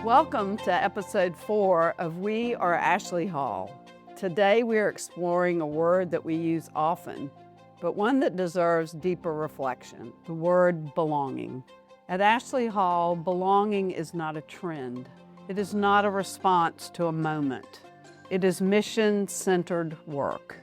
Welcome to episode 4 of We Are Ashley Hall. Today we are exploring a word that we use often, but one that deserves deeper reflection, the word belonging. At Ashley Hall, belonging is not a trend. It is not a response to a moment. It is mission-centered work.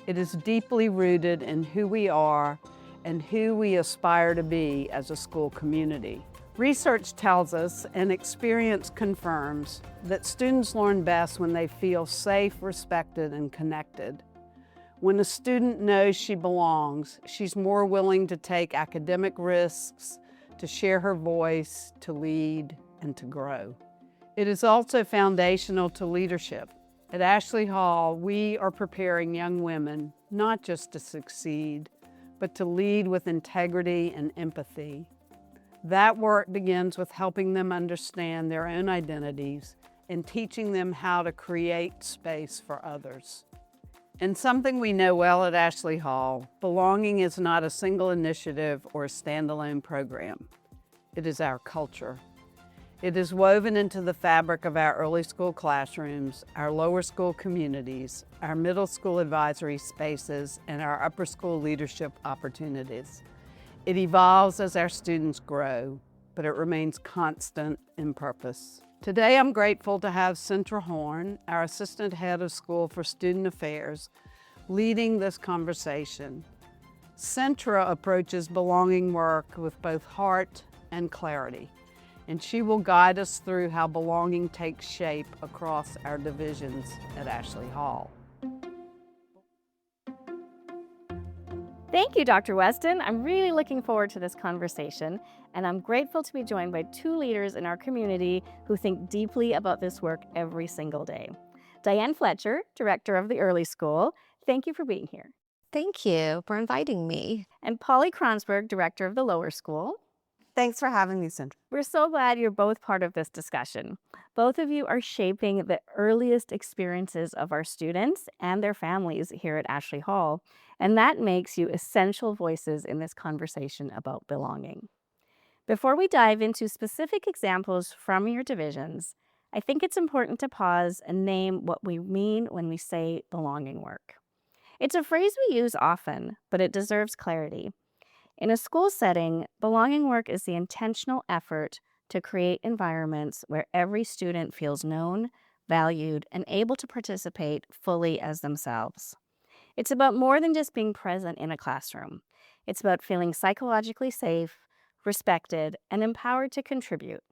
It is deeply rooted in who we are and who we aspire to be as a school community. Research tells us, and experience confirms, that students learn best when they feel safe, respected, and connected. When a student knows she belongs, she's more willing to take academic risks, to share her voice, to lead, and to grow. It is also foundational to leadership. At Ashley Hall, we are preparing young women not just to succeed, but to lead with integrity and empathy. That work begins with helping them understand their own identities and teaching them how to create space for others. And something we know well at Ashley Hall, belonging is not a single initiative or a standalone program. It is our culture. It is woven into the fabric of our early school classrooms, our lower school communities, our middle school advisory spaces, and our upper school leadership opportunities. It evolves as our students grow, but it remains constant in purpose. Today, I'm grateful to have Cintra Horn, our Assistant Head of School for Student Affairs, leading this conversation. Cintra approaches belonging work with both heart and clarity, and she will guide us through how belonging takes shape across our divisions at Ashley Hall. Thank you, Dr. Weston. I'm really looking forward to this conversation, and I'm grateful to be joined by two leaders in our community who think deeply about this work every single day. Diane Fletcher, Director of the Early School, thank you for being here. Thank you for inviting me. And Polly Kronsberg, Director of the Lower School. Thanks for having me, Cintra. We're so glad you're both part of this discussion. Both of you are shaping the earliest experiences of our students and their families here at Ashley Hall, and that makes you essential voices in this conversation about belonging. Before we dive into specific examples from your divisions, I think it's important to pause and name what we mean when we say belonging work. It's a phrase we use often, but it deserves clarity. In a school setting, belonging work is the intentional effort to create environments where every student feels known, valued, and able to participate fully as themselves. It's about more than just being present in a classroom. It's about feeling psychologically safe, respected, and empowered to contribute.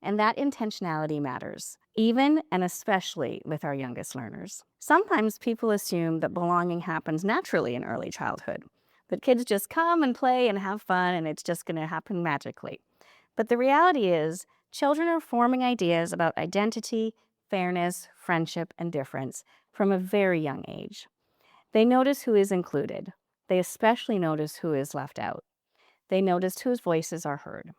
And that intentionality matters, even and especially with our youngest learners. Sometimes people assume that belonging happens naturally in early childhood, that kids just come and play and have fun and it's just going to happen magically. But the reality is, children are forming ideas about identity, fairness, friendship, and difference from a very young age. They notice who is included. They especially notice who is left out. They notice whose voices are heard.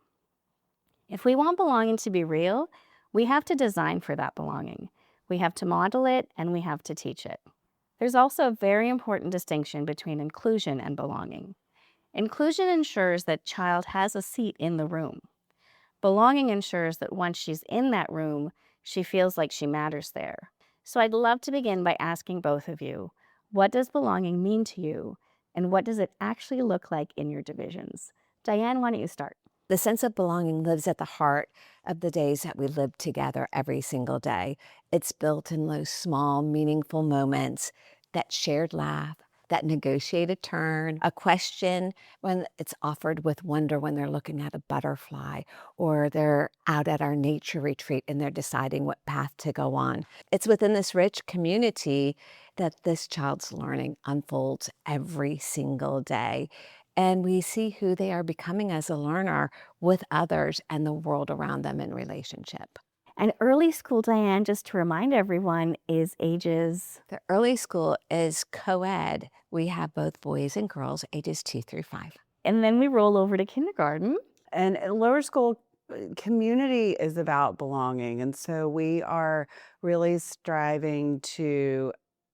If we want belonging to be real, we have to design for that belonging. We have to model it and we have to teach it. There's also a very important distinction between inclusion and belonging. Inclusion ensures that child has a seat in the room. Belonging ensures that once she's in that room, she feels like she matters there. So I'd love to begin by asking both of you, what does belonging mean to you, and what does it actually look like in your divisions? Diane, why don't you start? The sense of belonging lives at the heart of the days that we live together every single day. It's built in those small, meaningful moments, that shared laugh, that negotiated turn, a question when it's offered with wonder when they're looking at a butterfly, or they're out at our nature retreat and they're deciding what path to go on. It's within this rich community that this child's learning unfolds every single day. And we see who they are becoming as a learner with others and the world around them in relationship. And early school, Diane, just to remind everyone, is ages? The early school is co-ed. We have both boys and girls, ages 2 through 5. And then we roll over to kindergarten. And at lower school, community is about belonging. And so we are really striving to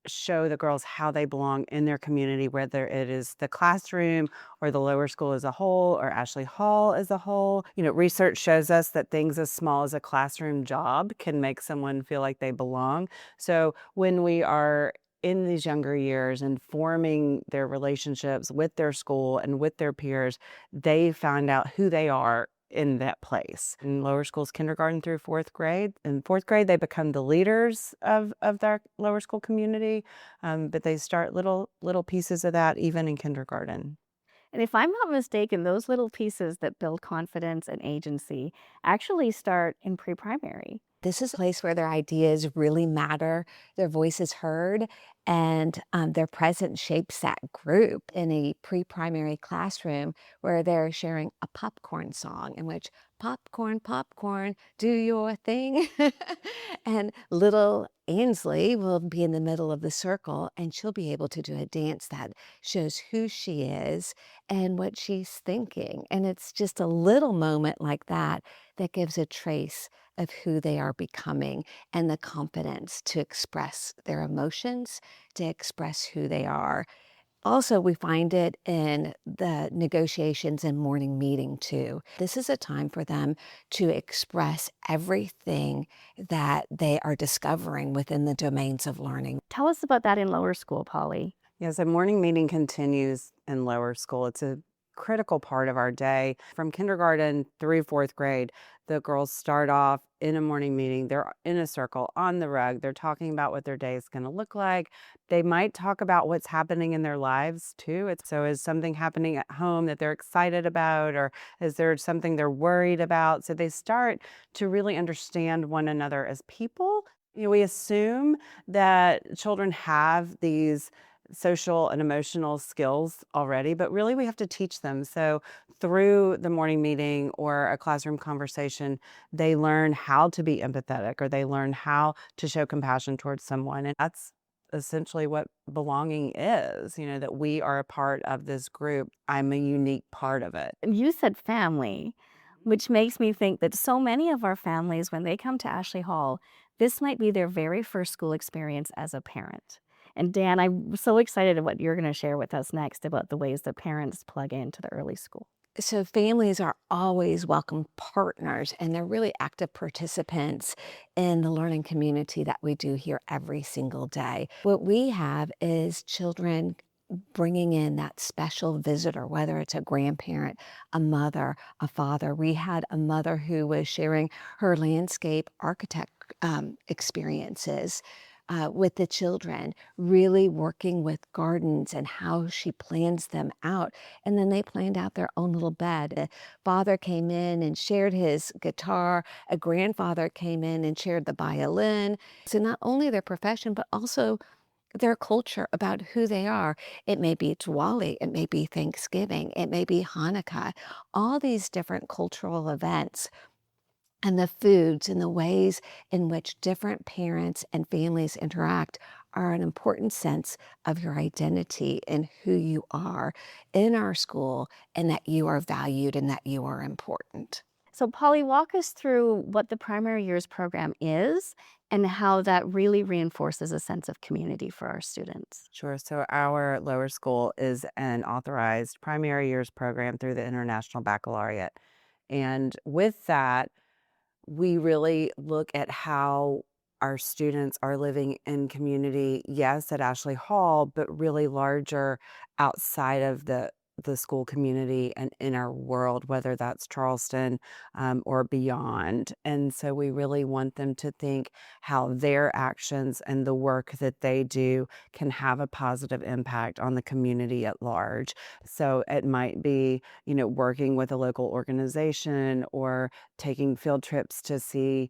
show the girls how they belong in their community, whether it is the classroom or the lower school as a whole or Ashley Hall as a whole. Research shows us that things as small as a classroom job can make someone feel like they belong. So when we are in these younger years and forming their relationships with their school and with their peers, they find out who they are in that place. In lower schools, kindergarten through fourth grade. In fourth grade, they become the leaders of their lower school community, but they start little pieces of that even in kindergarten. And if I'm not mistaken, those little pieces that build confidence and agency actually start in pre-primary. This is a place where their ideas really matter, their voice is heard, and their presence shapes that group in a pre-primary classroom where they're sharing a popcorn song in which popcorn, popcorn, do your thing. And little Ainsley will be in the middle of the circle and she'll be able to do a dance that shows who she is and what she's thinking. And it's just a little moment like that that gives a trace of who they are becoming and the confidence to express their emotions, to express who they are. Also, we find it in the negotiations and morning meeting too. This is a time for them to express everything that they are discovering within the domains of learning. Tell us about that in lower school, Polly. Yes, a morning meeting continues in lower school. It's a critical part of our day. From kindergarten through fourth grade, the girls start off in a morning meeting. They're in a circle on the rug. They're talking about what their day is going to look like. They might talk about what's happening in their lives too. So is something happening at home that they're excited about, or is there something they're worried about? So they start to really understand one another as people. We assume that children have these social and emotional skills already, but really we have to teach them. So through the morning meeting or a classroom conversation, they learn how to be empathetic, or they learn how to show compassion towards someone. And that's essentially what belonging is, that we are a part of this group. I'm a unique part of it. You said family, which makes me think that so many of our families, when they come to Ashley Hall, this might be their very first school experience as a parent. And Dan, I'm so excited at what you're going to share with us next about the ways that parents plug into the early school. So families are always welcome partners, and they're really active participants in the learning community that we do here every single day. What we have is children bringing in that special visitor, whether it's a grandparent, a mother, a father. We had a mother who was sharing her landscape architect experiences with the children, really working with gardens and how she plans them out. And then they planned out their own little bed. A father came in and shared his guitar. A grandfather came in and shared the violin. So not only their profession, but also their culture about who they are. It may be Diwali, it may be Thanksgiving, it may be Hanukkah, all these different cultural events. And the foods and the ways in which different parents and families interact are an important sense of your identity and who you are in our school, and that you are valued and that you are important. So Polly, walk us through what the primary years program is and how that really reinforces a sense of community for our students. Sure. So our lower school is an authorized primary years program through the International Baccalaureate. And with that, we really look at how our students are living in community, yes, at Ashley Hall, but really larger outside of the school community and in our world, whether that's Charleston or beyond. And so we really want them to think how their actions and the work that they do can have a positive impact on the community at large. So it might be, working with a local organization or taking field trips to see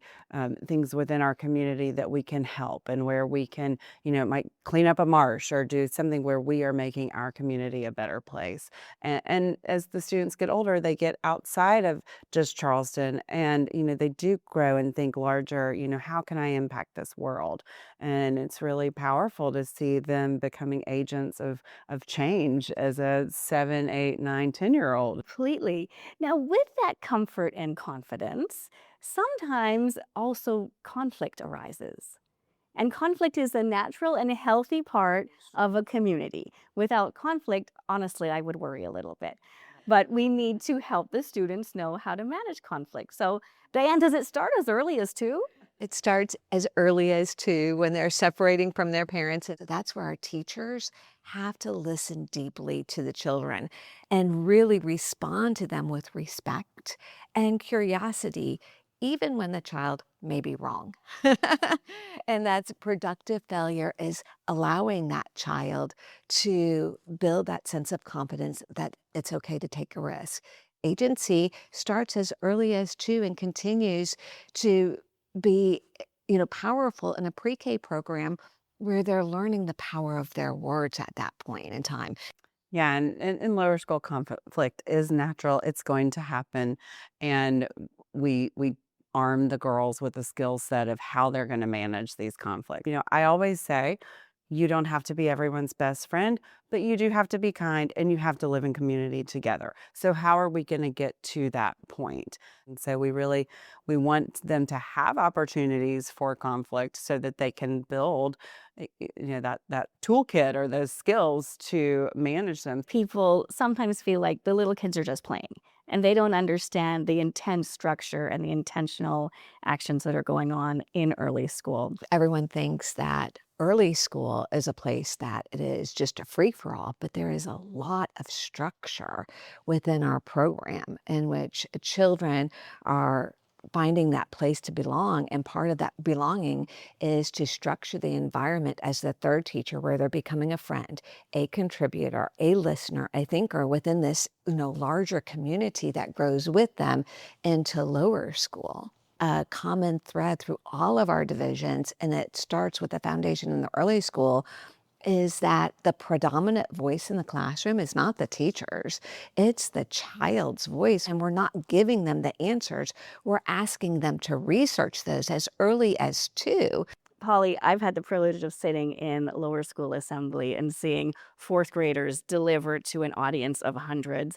things within our community that we can help, and where we can, might clean up a marsh or do something where we are making our community a better place. And as the students get older, they get outside of just Charleston, and they do grow and think larger. How can I impact this world? And it's really powerful to see them becoming agents of change as a 7, 8, 9, 10-year-old. Completely. Now, with that comfort and confidence, sometimes also conflict arises. And conflict is a natural and healthy part of a community. Without conflict, honestly, I would worry a little bit. But we need to help the students know how to manage conflict. So, Diane, does it start as early as 2? It starts as early as 2 when they're separating from their parents. And that's where our teachers have to listen deeply to the children and really respond to them with respect and curiosity, even when the child may be wrong. And that's productive failure is allowing that child to build that sense of confidence that it's okay to take a risk. Agency starts as early as 2 and continues to be, powerful in a pre-K program where they're learning the power of their words at that point in time. Yeah, and lower school conflict is natural. It's going to happen, and we arm the girls with a skill set of how they're going to manage these conflicts. I always say you don't have to be everyone's best friend, but you do have to be kind and you have to live in community together. So how are we going to get to that point? And so we want them to have opportunities for conflict so that they can build that toolkit or those skills to manage them. People sometimes feel like the little kids are just playing and they don't understand the intense structure and the intentional actions that are going on in early school. Everyone thinks that early school is a place that it is just a free-for-all, but there is a lot of structure within our program in which children are finding that place to belong. And part of that belonging is to structure the environment as the third teacher, where they're becoming a friend, a contributor, a listener, a thinker within this, larger community that grows with them into lower school. A common thread through all of our divisions, and it starts with the foundation in the early school, is that the predominant voice in the classroom is not the teacher's, it's the child's voice. And we're not giving them the answers. We're asking them to research those as early as 2. Polly, I've had the privilege of sitting in lower school assembly and seeing fourth graders deliver to an audience of hundreds.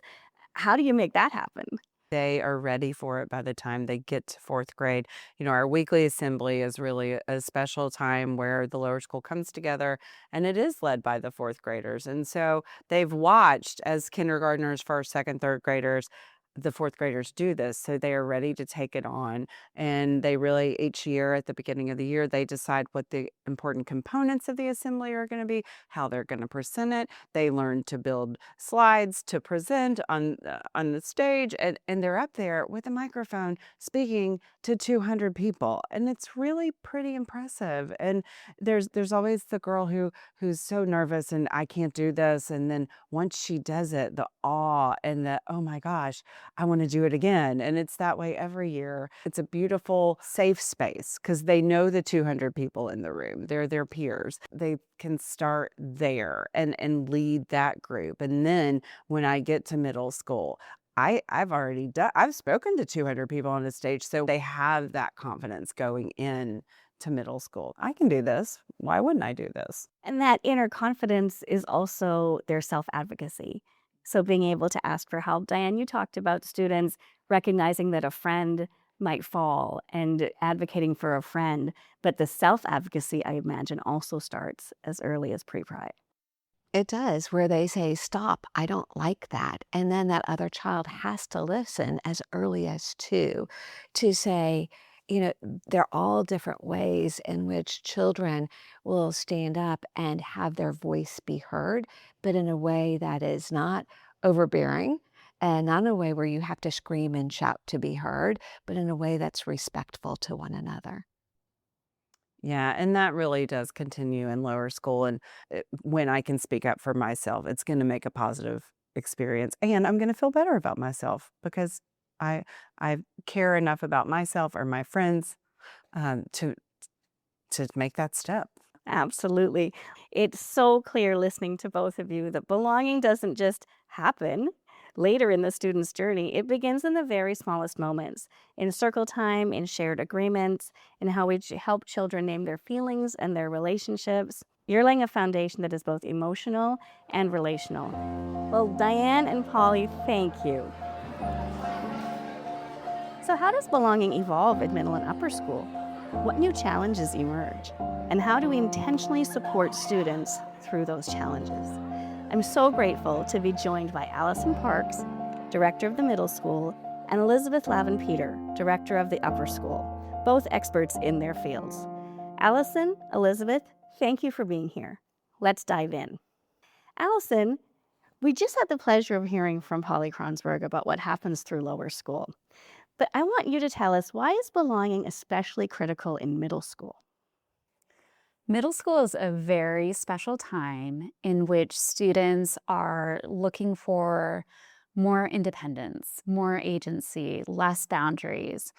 How do you make that happen? They are ready for it by the time they get to fourth grade. Our weekly assembly is really a special time where the lower school comes together, and it is led by the fourth graders. And so they've watched as kindergartners, first, second, third graders, the fourth graders do this. So they are ready to take it on. And they really, each year at the beginning of the year, they decide what the important components of the assembly are going to be, how they're going to present it. They learn to build slides to present on the stage, and they're up there with a microphone speaking to 200 people, and it's really pretty impressive. And there's always the girl who's so nervous and I can't do this, and then once she does it, the awe and the oh my gosh, I want to do it again. And it's that way every year. It's a beautiful, safe space because they know the 200 people in the room. They're their peers. They can start there and lead that group. And then when I get to middle school, I've spoken to 200 people on the stage, so they have that confidence going in to middle school. I can do this. Why wouldn't I do this? And that inner confidence is also their self-advocacy. So being able to ask for help. Diane, you talked about students recognizing that a friend might fall and advocating for a friend, but the self-advocacy, I imagine, also starts as early as pre-pri. It does, where they say, stop, I don't like that. And then that other child has to listen as early as 2 to say, there are all different ways in which children will stand up and have their voice be heard, but in a way that is not overbearing and not in a way where you have to scream and shout to be heard, but in a way that's respectful to one another. Yeah, and that really does continue in lower school. And when I can speak up for myself, it's going to make a positive experience, and I'm going to feel better about myself because I care enough about myself or my friends to make that step. Absolutely. It's so clear listening to both of you that belonging doesn't just happen later in the student's journey. It begins in the very smallest moments, in circle time, in shared agreements, in how we help children name their feelings and their relationships. You're laying a foundation that is both emotional and relational. Well, Diane and Polly, thank you. So how does belonging evolve in middle and upper school? What new challenges emerge? And how do we intentionally support students through those challenges? I'm so grateful to be joined by Alison Parks, director of the middle school, and Elisabeth Lavin-Peter, director of the upper school, both experts in their fields. Alison, Elisabeth, thank you for being here. Let's dive in. Alison, we just had the pleasure of hearing from Polly Kronsberg about what happens through lower school. But I want you to tell us, why is belonging especially critical in middle school? Middle school is a very special time in which students are looking for more independence, more agency, less boundaries.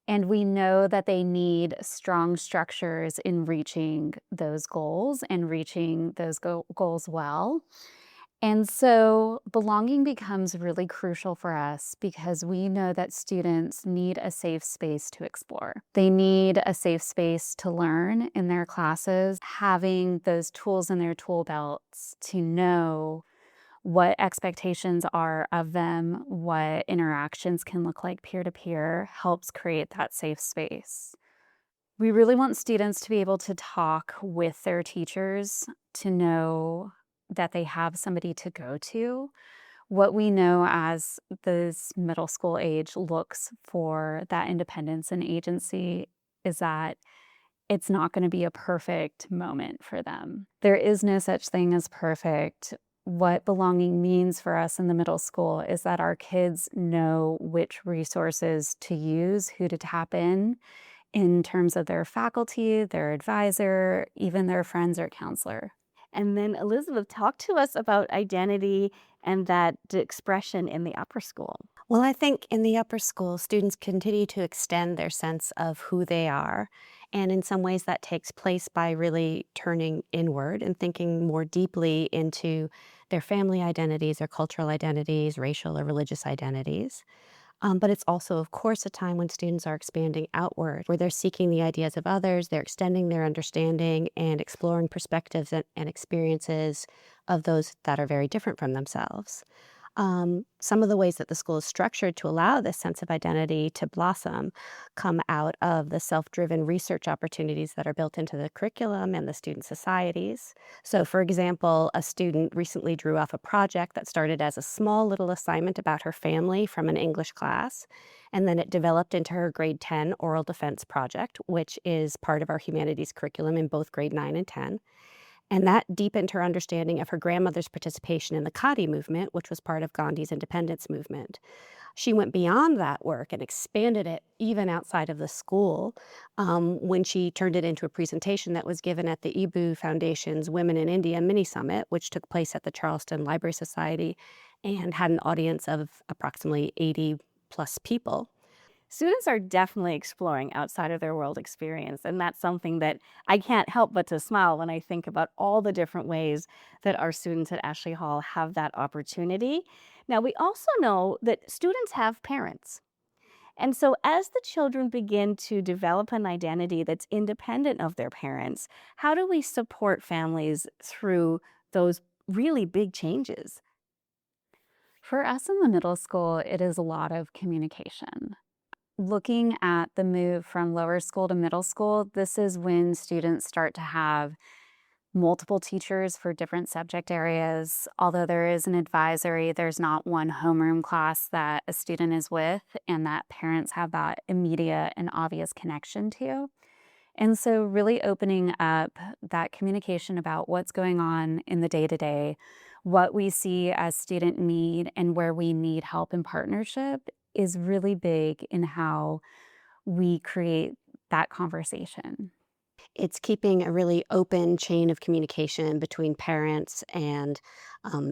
And we know that they need strong structures in reaching those goals and reaching those goals well. And so belonging becomes really crucial for us because we know that students need a safe space to explore. They need a safe space to learn in their classes, having those tools in their tool belts to know what expectations are of them, what interactions can look like peer-to-peer, helps create that safe space. We really want students to be able to talk with their teachers, to know that they have somebody to go to. What we know as this middle school age looks for that independence and agency is that it's not going to be a perfect moment for them. There is no such thing as perfect. What belonging means for us in the middle school is that our kids know which resources to use, who to tap in terms of their faculty, their advisor, even their friends or counselor. And then Elisabeth, talk to us about identity and that expression in the upper school. Well, I think in the upper school, students continue to extend their sense of who they are. And in some ways, that takes place by really turning inward and thinking more deeply into their family identities, their cultural identities, racial or religious identities. But it's also, of course, a time when students are expanding outward, where they're seeking the ideas of others, they're extending their understanding and exploring perspectives and experiences of those that are very different from themselves. Some of the ways that the school is structured to allow this sense of identity to blossom come out of the self-driven research opportunities that are built into the curriculum and the student societies. So, for example, a student recently drew off a project that started as a small little assignment about her family from an English class, and then it developed into her grade 10 oral defense project, which is part of our humanities curriculum in both grade 9 and 10. And that deepened her understanding of her grandmother's participation in the Khadi movement, which was part of Gandhi's independence movement. She went beyond that work and expanded it even outside of the school when she turned it into a presentation that was given at the Ibu Foundation's Women in India mini summit, which took place at the Charleston Library Society and had an audience of approximately 80 plus people. Students are definitely exploring outside of their world experience, and that's something that I can't help but to smile when I think about all the different ways that our students at Ashley Hall have that opportunity. Now, we also know that students have parents. And so as the children begin to develop an identity that's independent of their parents, how do we support families through those really big changes? For us in the middle school, it is a lot of communication. Looking at the move from lower school to middle school, this is when students start to have multiple teachers for different subject areas. Although there is an advisory, there's not one homeroom class that a student is with and that parents have that immediate and obvious connection to. And so really opening up that communication about what's going on in the day-to-day, what we see as student need and where we need help and partnership is really big in how we create that conversation. It's keeping a really open chain of communication between parents and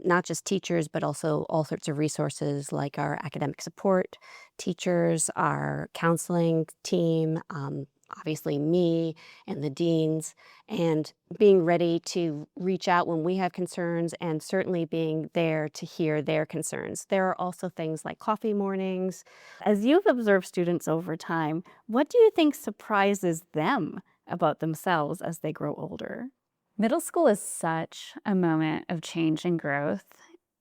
not just teachers, but also all sorts of resources like our academic support teachers, our counseling team, obviously me and the deans, and being ready to reach out when we have concerns and certainly being there to hear their concerns. There are also things like coffee mornings. As you've observed students over time, what do you think surprises them about themselves as they grow older? Middle school is such a moment of change and growth.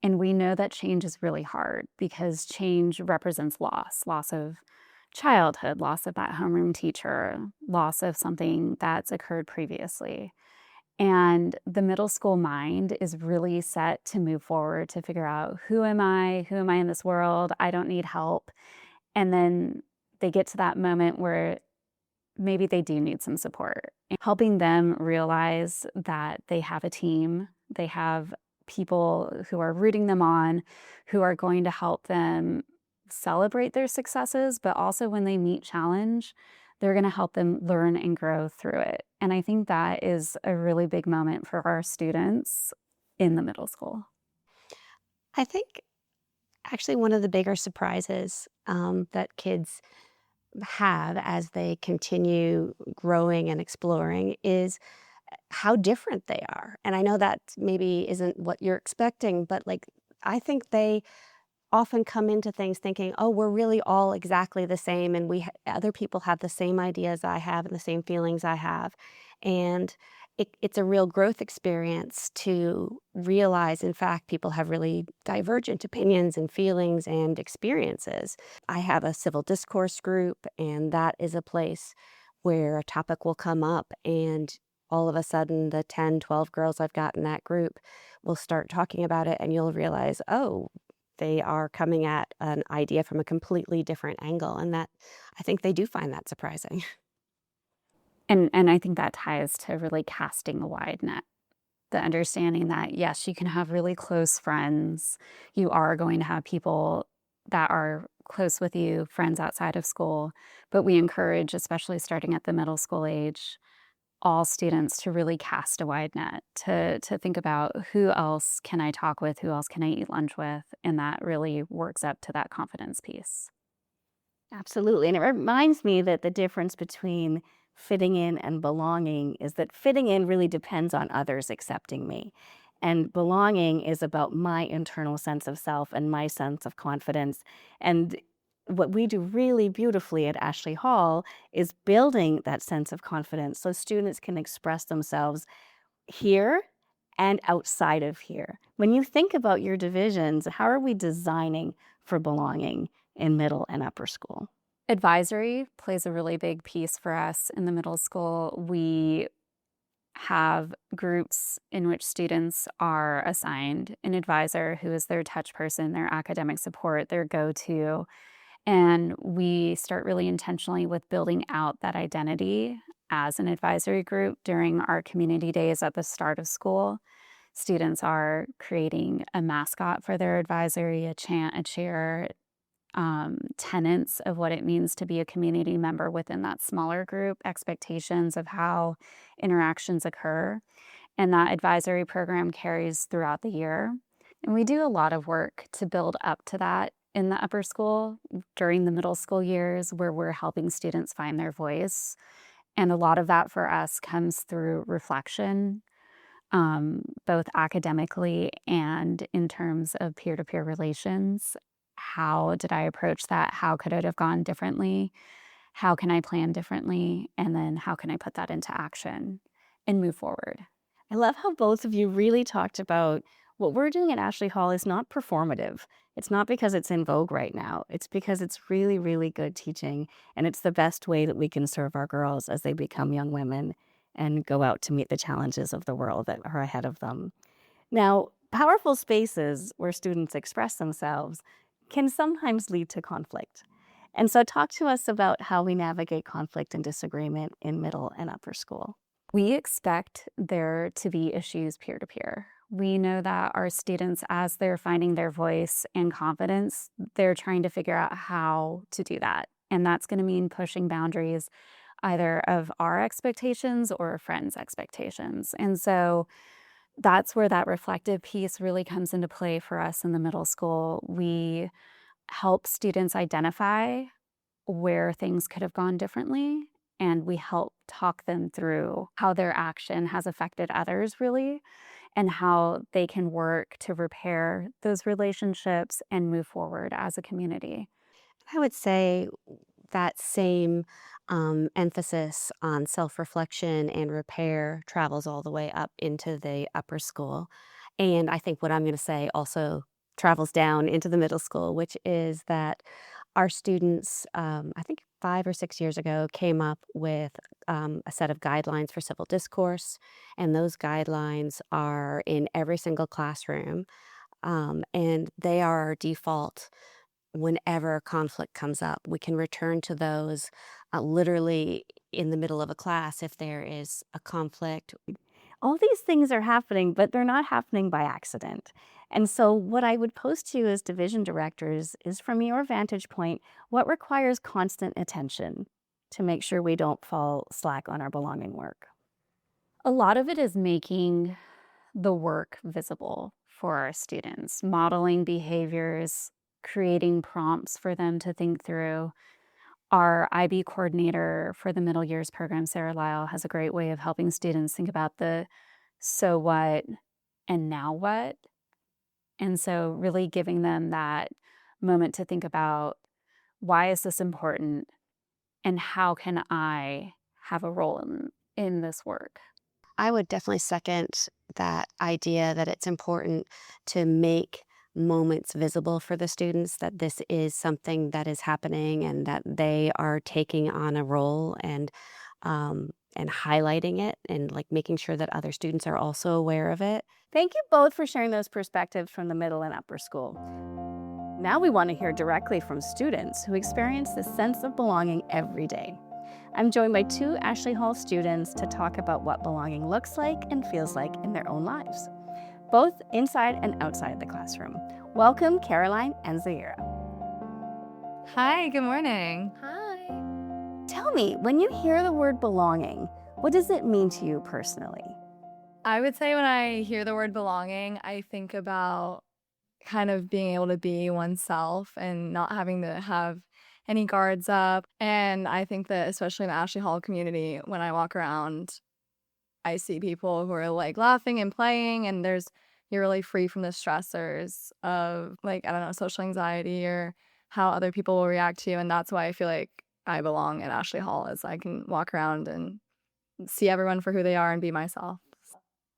And we know that change is really hard because change represents loss of childhood, loss of that homeroom teacher, loss of something that's occurred previously. And the middle school mind is really set to move forward, to figure out, who am I? Who am I in this world? I don't need help. And then they get to that moment where maybe they do need some support. And helping them realize that they have a team, they have people who are rooting them on, who are going to help them celebrate their successes, but also when they meet challenge, they're going to help them learn and grow through it. And I think that is a really big moment for our students in the middle school. I think actually one of the bigger surprises that kids have as they continue growing and exploring is how different they are. And I know that maybe isn't what you're expecting, but like I think they often come into things thinking, oh, we're really all exactly the same, and other people have the same ideas I have and the same feelings I have. And it's a real growth experience to realize, in fact, people have really divergent opinions and feelings and experiences. I have a civil discourse group, and that is a place where a topic will come up, and all of a sudden the 10, 12 girls I've got in that group will start talking about it, and you'll realize, oh, they are coming at an idea from a completely different angle, and that I think they do find that surprising. And I think that ties to really casting a wide net. The understanding that, yes, you can have really close friends. You are going to have people that are close with you, friends outside of school. But we encourage, especially starting at the middle school age, all students to really cast a wide net, to think about, who else can I talk with? Who else can I eat lunch with? And that really works up to that confidence piece. Absolutely. And it reminds me that the difference between fitting in and belonging is that fitting in really depends on others accepting me. And belonging is about my internal sense of self and my sense of confidence. And what we do really beautifully at Ashley Hall is building that sense of confidence so students can express themselves here and outside of here. When you think about your divisions, how are we designing for belonging in middle and upper school? Advisory plays a really big piece for us in the middle school. We have groups in which students are assigned an advisor who is their touch person, their academic support, their go-to. And we start really intentionally with building out that identity as an advisory group during our community days at the start of school. Students are creating a mascot for their advisory, a chant, a cheer, tenets of what it means to be a community member within that smaller group, expectations of how interactions occur. And that advisory program carries throughout the year. And we do a lot of work to build up to that in the upper school during the middle school years, where we're helping students find their voice. And a lot of that for us comes through reflection, both academically and in terms of peer-to-peer relations. How did I approach that? How could it have gone differently? How can I plan differently? And then how can I put that into action and move forward? I love how both of you really talked about what we're doing at Ashley Hall is not performative. It's not because it's in vogue right now. It's because it's really, really good teaching. And it's the best way that we can serve our girls as they become young women and go out to meet the challenges of the world that are ahead of them. Now, powerful spaces where students express themselves can sometimes lead to conflict. And so talk to us about how we navigate conflict and disagreement in middle and upper school. We expect there to be issues peer-to-peer. We know that our students, as they're finding their voice and confidence, they're trying to figure out how to do that. And that's going to mean pushing boundaries either of our expectations or a friend's expectations. And so that's where that reflective piece really comes into play for us in the middle school. We help students identify where things could have gone differently, and we help talk them through how their action has affected others, really, and how they can work to repair those relationships and move forward as a community. I would say that same emphasis on self-reflection and repair travels all the way up into the upper school. And I think what I'm going to say also travels down into the middle school, which is that our students, I think 5 or 6 years ago, came up with a set of guidelines for civil discourse, and those guidelines are in every single classroom, and they are our default whenever conflict comes up. We can return to those literally in the middle of a class if there is a conflict. All these things are happening, but they're not happening by accident. And so what I would pose to you as division directors is, from your vantage point, what requires constant attention to make sure we don't fall slack on our belonging work? A lot of it is making the work visible for our students, modeling behaviors, creating prompts for them to think through. Our IB coordinator for the middle years program, Sarah Lyle, has a great way of helping students think about the so what and now what. And so really giving them that moment to think about, why is this important and how can I have a role in this work? I would definitely second that idea that it's important to make moments visible for the students, that this is something that is happening and that they are taking on a role, and highlighting it, and like making sure that other students are also aware of it. Thank you both for sharing those perspectives from the middle and upper school. Now we want to hear directly from students who experience this sense of belonging every day. I'm joined by 2 Ashley Hall students to talk about what belonging looks like and feels like in their own lives, both inside and outside the classroom. Welcome, Caroline and Zahirah. Hi, good morning. Hi. Tell me, when you hear the word belonging, what does it mean to you personally? I would say when I hear the word belonging, I think about kind of being able to be oneself and not having to have any guards up. And I think that especially in the Ashley Hall community, when I walk around, I see people who are like laughing and playing, and you're really free from the stressors of, like, I don't know, social anxiety or how other people will react to you. And that's why I feel like I belong at Ashley Hall, is I can walk around and see everyone for who they are and be myself.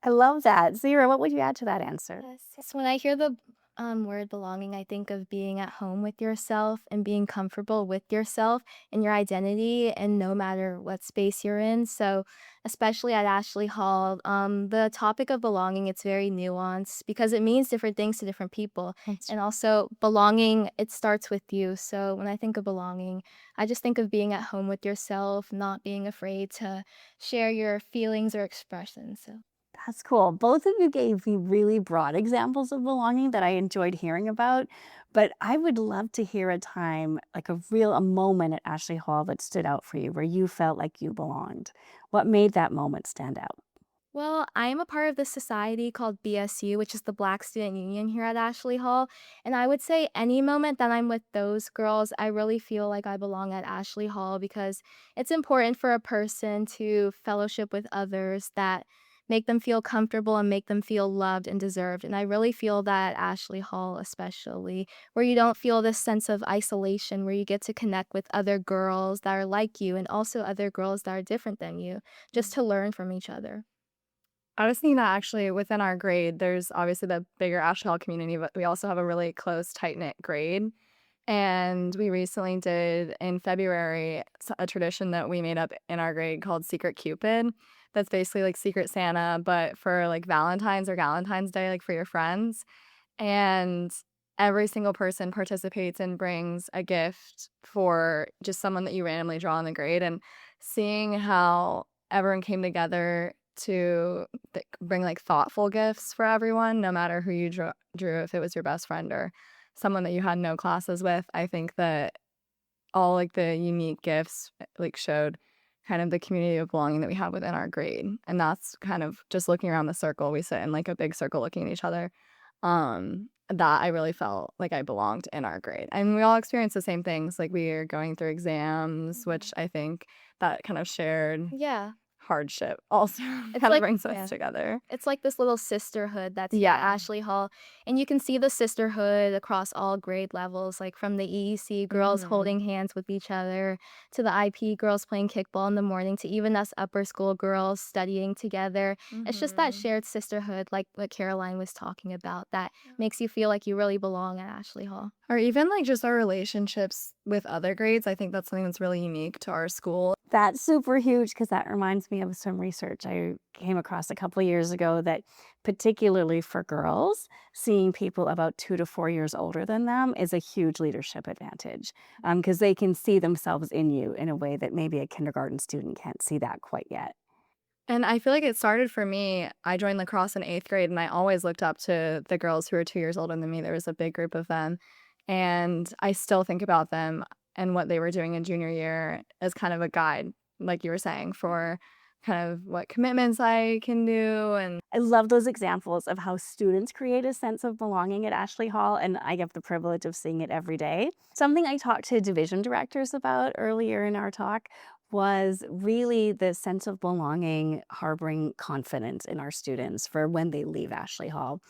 I love that. Zahirah, what would you add to that answer? Yes. When I hear the word belonging, I think of being at home with yourself and being comfortable with yourself and your identity, and no matter what space you're in. So especially at Ashley Hall, the topic of belonging, it's very nuanced because it means different things to different people. And also belonging, it starts with you. So when I think of belonging, I just think of being at home with yourself, not being afraid to share your feelings or expressions. So That's cool. Both of you gave me really broad examples of belonging that I enjoyed hearing about, but I would love to hear a time, like a moment at Ashley Hall that stood out for you, where you felt like you belonged. What made that moment stand out? well, I'm a part of this society called BSU, which is the Black Student Union here at Ashley Hall. And I would say any moment that I'm with those girls, I really feel like I belong at Ashley Hall, because it's important for a person to fellowship with others that make them feel comfortable and make them feel loved and deserved. And I really feel that at Ashley Hall, especially, where you don't feel this sense of isolation, where you get to connect with other girls that are like you and also other girls that are different than you, just to learn from each other. I was thinking that actually within our grade, there's obviously the bigger Ashley Hall community, but we also have a really close, tight-knit grade. And we recently did, in February, a tradition that we made up in our grade called Secret Cupid. That's basically like Secret Santa, but for like Valentine's or Galentine's Day, like for your friends. And every single person participates and brings a gift for just someone that you randomly draw in the grade. And seeing how everyone came together to bring like thoughtful gifts for everyone, no matter who you drew, if it was your best friend or someone that you had no classes with. I think that all like the unique gifts like showed kind of the community of belonging that we have within our grade. And that's kind of just looking around the circle. We sit in like a big circle looking at each other. That I really felt like I belonged in our grade. And we all experienced the same things. Like we are going through exams, which I think that kind of shared Yeah. hardship also It's kind of like- brings yeah. us together. It's like this little sisterhood that's here at Ashley Hall. And you can see the sisterhood across all grade levels, like from the EEC girls holding hands with each other, to the IP girls playing kickball in the morning, to even us upper school girls studying together. It's just that shared sisterhood, like what Caroline was talking about, that makes you feel like you really belong at Ashley Hall. Or even like just our relationships with other grades. I think that's something that's really unique to our school. That's super huge because that reminds me of some research I came across a couple years ago that particularly for girls, seeing people about 2 to 4 years older than them is a huge leadership advantage because they can see themselves in you in a way that maybe a kindergarten student can't see that quite yet. And I feel like it started for me. I joined lacrosse in 8th grade, and I always looked up to the girls who were 2 years older than me. There was a big group of them. And I still think about them and what they were doing in junior year as kind of a guide, like you were saying, for kind of what commitments I can do. And I love those examples of how students create a sense of belonging at Ashley Hall, and I get the privilege of seeing it every day. Something I talked to division directors about earlier in our talk was really the sense of belonging, harboring confidence in our students for when they leave Ashley Hall.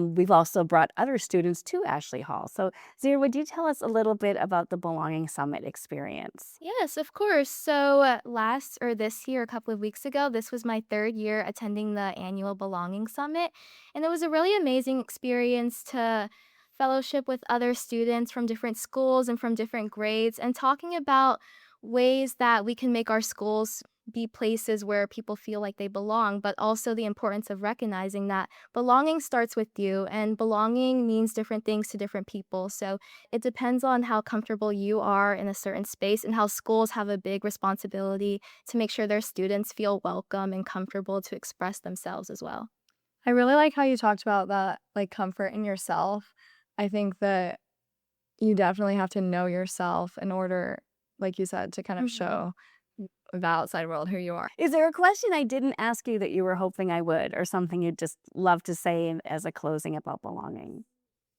We've also brought other students to Ashley Hall. So, Zahirah, would you tell us a little bit about the Belonging Summit experience? Yes, of course. So this year, a couple of weeks ago, this was my 3rd year attending the annual Belonging Summit. And it was a really amazing experience to fellowship with other students from different schools and from different grades and talking about ways that we can make our schools be places where people feel like they belong, but also the importance of recognizing that belonging starts with you and belonging means different things to different people. So it depends on how comfortable you are in a certain space and how schools have a big responsibility to make sure their students feel welcome and comfortable to express themselves as well. I really like how you talked about that, like comfort in yourself. I think that you definitely have to know yourself in order, like you said, to kind of show the outside world who you are. Is there a question I didn't ask you that you were hoping I would, or something you'd just love to say as a closing about belonging?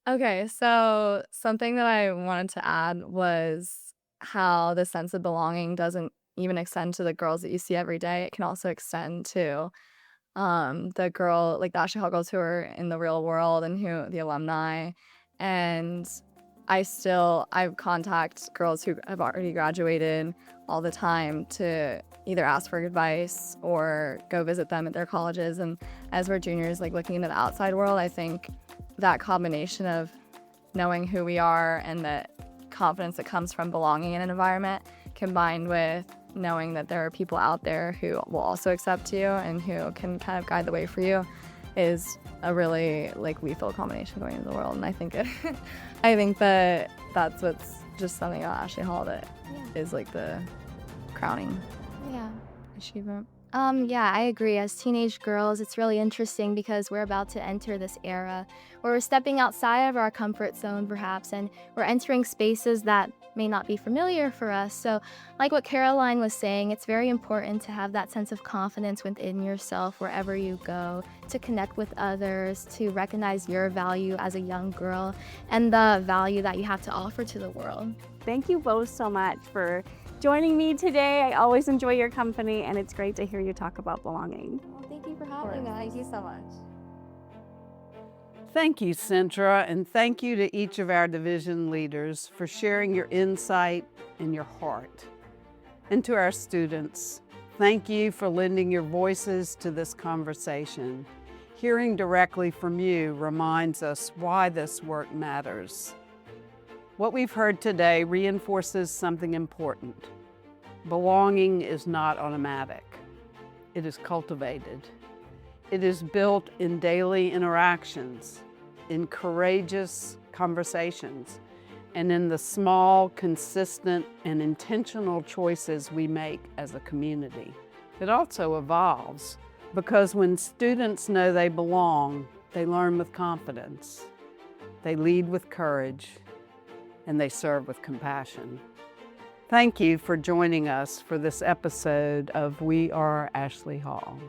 Okay, so something that I wanted to add was how the sense of belonging doesn't even extend to the girls that you see every day. It can also extend to the the Ashley Hall girls who are in the real world and who the alumni. And I contact girls who have already graduated all the time to either ask for advice or go visit them at their colleges. And as we're juniors, like looking into the outside world, I think that combination of knowing who we are and the confidence that comes from belonging in an environment combined with knowing that there are people out there who will also accept you and who can kind of guide the way for you is a really lethal combination going into the world. And I think that that's what's just something about Ashley Hall that is like the crowning achievement. Yeah, I agree. As teenage girls, it's really interesting because we're about to enter this era where we're stepping outside of our comfort zone, perhaps, and we're entering spaces that may not be familiar for us. So, like what Caroline was saying, it's very important to have that sense of confidence within yourself wherever you go, to connect with others, to recognize your value as a young girl and the value that you have to offer to the world. Thank you both so much for joining me today. I always enjoy your company, and it's great to hear you talk about belonging. Well, thank you for having us. Thank you so much. Thank you, Cintra, and thank you to each of our division leaders for sharing your insight and your heart. And to our students, thank you for lending your voices to this conversation. Hearing directly from you reminds us why this work matters. What we've heard today reinforces something important. Belonging is not automatic. It is cultivated. It is built in daily interactions, in courageous conversations, and in the small, consistent, and intentional choices we make as a community. It also evolves because when students know they belong, they learn with confidence, they lead with courage, and they serve with compassion. Thank you for joining us for this episode of We Are Ashley Hall.